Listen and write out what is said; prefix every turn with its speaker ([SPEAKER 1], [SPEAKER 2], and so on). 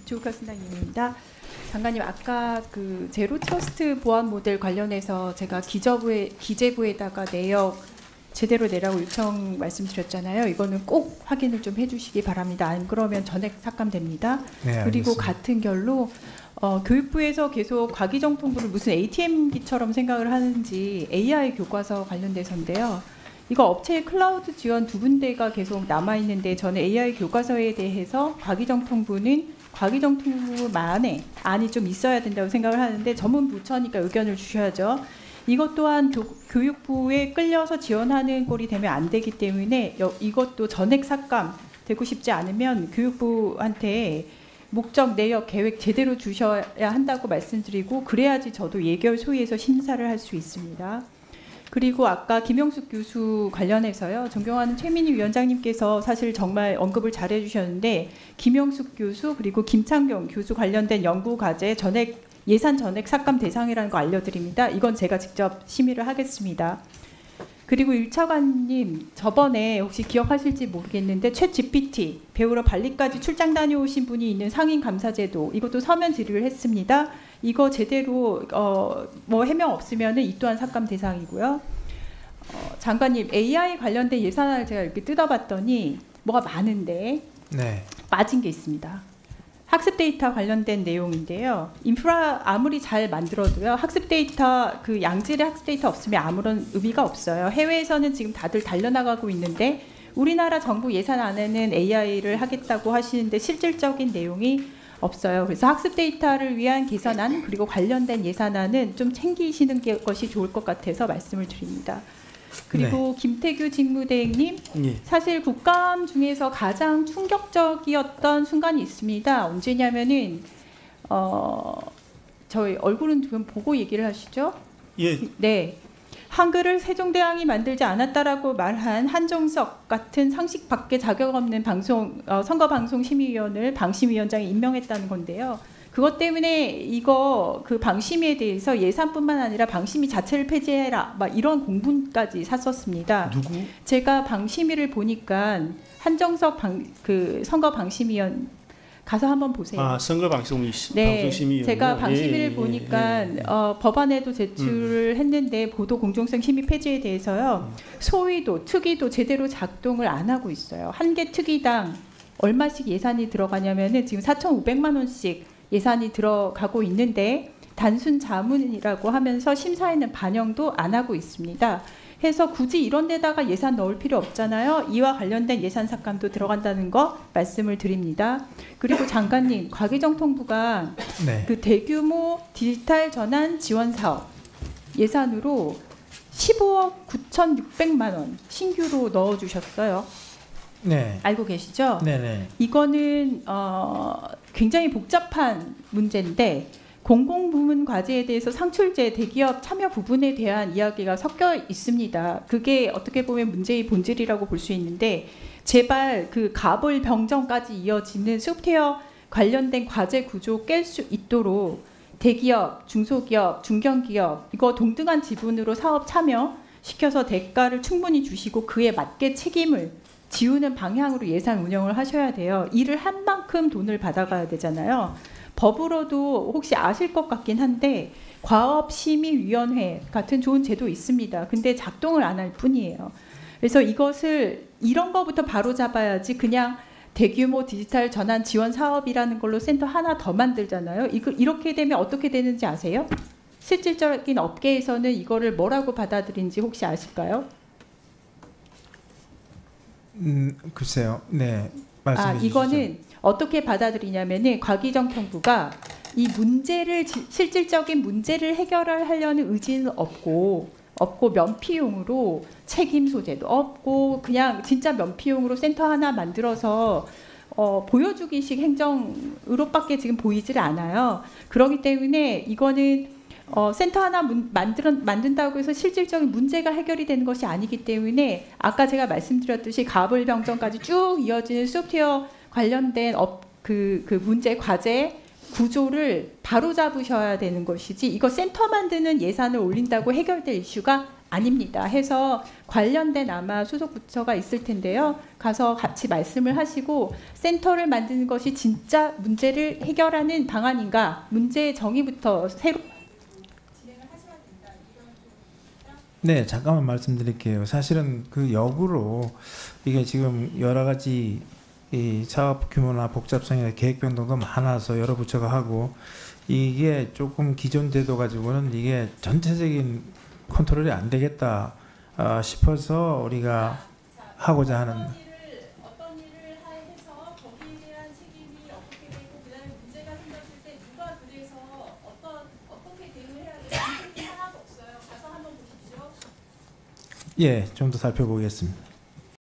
[SPEAKER 1] 조국화 순당님입니다. 장관님, 아까 그 제로 트러스트 보안 모델 관련해서 제가 기재부에다가 내역 제대로 내라고 요청 말씀드렸잖아요. 이거는 꼭 확인을 좀 해주시기 바랍니다. 안 그러면 전액 삭감됩니다.
[SPEAKER 2] 네,
[SPEAKER 1] 그리고
[SPEAKER 2] 알겠습니다.
[SPEAKER 1] 같은 결로 교육부에서 계속 과기정통부를 무슨 ATM기처럼 생각을 하는지 AI 교과서 관련돼서인데요. 이거 업체의 클라우드 지원 두 군데가 계속 남아있는데 저는 AI 교과서에 대해서 과기정통부는 과기정통부만의 안이 좀 있어야 된다고 생각을 하는데 전문 부처니까 의견을 주셔야죠. 이것 또한 교육부에 끌려서 지원하는 꼴이 되면 안 되기 때문에 이것도 전액 삭감 되고 싶지 않으면 교육부한테 목적, 내역, 계획 제대로 주셔야 한다고 말씀드리고 그래야지 저도 예결 소위에서 심사를 할 수 있습니다. 그리고 아까 김영숙 교수 관련해서요. 존경하는 최민희 위원장님께서 사실 정말 언급을 잘 해주셨는데 김영숙 교수 그리고 김창경 교수 관련된 연구과제 예산 전액 삭감 대상이라는 거 알려드립니다. 이건 제가 직접 심의를 하겠습니다. 그리고 1차관님, 저번에 혹시 기억하실지 모르겠는데 챗GPT 배우러 발리까지 출장 다녀오신 분이 있는 상임감사제도 이것도 서면 질의를 했습니다. 이거 제대로 뭐 해명 없으면 이 또한 삭감 대상이고요. 장관님, AI 관련된 예산안을 제가 이렇게 뜯어봤더니 뭐가 많은데
[SPEAKER 2] 네.
[SPEAKER 1] 빠진 게 있습니다. 학습 데이터 관련된 내용인데요. 인프라 아무리 잘 만들어도요. 학습 데이터, 그 양질의 학습 데이터 없으면 아무런 의미가 없어요. 해외에서는 지금 다들 달려나가고 있는데 우리나라 정부 예산안에는 AI를 하겠다고 하시는데 실질적인 내용이 없어요. 그래서 학습 데이터를 위한 개선안 그리고 관련된 예산안은 좀 챙기시는 것이 좋을 것 같아서 말씀을 드립니다. 그리고 네. 김태규 직무대행님, 예. 사실 국감 중에서 가장 충격적이었던 순간이 있습니다. 언제냐면은 저희 얼굴은 좀 보고 얘기를 하시죠? 예. 네. 한글을 세종대왕이 만들지 않았다라고 말한 한종석 같은 상식 밖에 자격 없는 선거방송심의위원을 방심위원장에 임명했다는 건데요. 그것 때문에 그 방심위에 대해서 예산뿐만 아니라 방심위 자체를 폐지해라 막 이런 공문까지 샀었습니다.
[SPEAKER 2] 누구?
[SPEAKER 1] 제가 방심위를 보니까 한정석 선거방심위원 가서 한번 보세요.
[SPEAKER 3] 아, 선거방송심의위원.
[SPEAKER 1] 네, 제가 방심위를 보니까 법안에도 제출을 했는데 보도 공정성 심의 폐지에 대해서요. 소위도 특위도 제대로 작동을 안 하고 있어요. 한 개 특위당 얼마씩 예산이 들어가냐면은 지금 4,500만 원씩 예산이 들어가고 있는데 단순 자문이라고 하면서 심사에는 반영도 안 하고 있습니다. 해서 굳이 이런 데다가 예산 넣을 필요 없잖아요. 이와 관련된 예산 삭감도 들어간다는 거 말씀을 드립니다. 그리고 장관님, 과기정통부가 네. 그 대규모 디지털 전환 지원 사업 예산으로 15억 9,600만 원 신규로 넣어주셨어요. 네. 알고 계시죠? 네네. 이거는 굉장히 복잡한 문제인데 공공부문 과제에 대해서 상출제 대기업 참여 부분에 대한 이야기가 섞여 있습니다. 그게 어떻게 보면 문제의 본질이라고 볼 수 있는데 제발 그 가불 병정까지 이어지는 소프트웨어 관련된 과제 구조 깰 수 있도록 대기업, 중소기업, 중견기업 이거 동등한 지분으로 사업 참여시켜서 대가를 충분히 주시고 그에 맞게 책임을 지우는 방향으로 예산 운영을 하셔야 돼요. 일을 한 만큼 돈을 받아가야 되잖아요. 법으로도 혹시 아실 것 같긴 한데 과업심의위원회 같은 좋은 제도 있습니다. 근데 작동을 안 할 뿐이에요. 그래서 이런 거부터 바로 잡아야지 그냥 대규모 디지털 전환 지원 사업이라는 걸로 센터 하나 더 만들잖아요. 이렇게 되면 어떻게 되는지 아세요? 실질적인 업계에서는 이거를 뭐라고 받아들인지 혹시 아실까요?
[SPEAKER 2] 글쎄요. 네. 말씀해 주시죠.
[SPEAKER 1] 이거는 어떻게 받아들이냐면은 과기정통부가 이 문제를 실질적인 문제를 해결하려는 의지는 없고 면피용으로 책임 소재도 없고 그냥 진짜 면피용으로 센터 하나 만들어서 보여주기식 행정으로밖에 지금 보이질 않아요. 그렇기 때문에 이거는 센터 하나 만든다고 해서 실질적인 문제가 해결이 되는 것이 아니기 때문에 아까 제가 말씀드렸듯이 가불병정까지 쭉 이어지는 소프트웨어 관련된 그 문제 과제 구조를 바로 잡으셔야 되는 것이지 이거 센터 만드는 예산을 올린다고 해결될 이슈가 아닙니다. 해서 관련된 아마 수속 부처가 있을 텐데요. 가서 같이 말씀을 하시고 센터를 만드는 것이 진짜 문제를 해결하는 방안인가 문제의 정의부터 새로 진행을 하셔야 된다.
[SPEAKER 2] 네, 잠깐만 말씀드릴게요. 사실은 그 역으로 이게 지금 여러 가지 이 사업 규모나 복잡성이나 계획 변동도 많아서 여러 부처가 하고 이게 조금 기존 제도 가지고는 이게 전체적인 컨트롤이 안 되겠다 싶어서 우리가 하고자 하는
[SPEAKER 1] 어떤 일을 해서 거기에 대한 책임이 어떻게 되고 그다음에 문제가 생겼을 때 누가 그래서 어떻게 대응을 해야 되는지 하나도 없어요. 가서 한번 보십시오.
[SPEAKER 2] 예, 좀 더 살펴보겠습니다.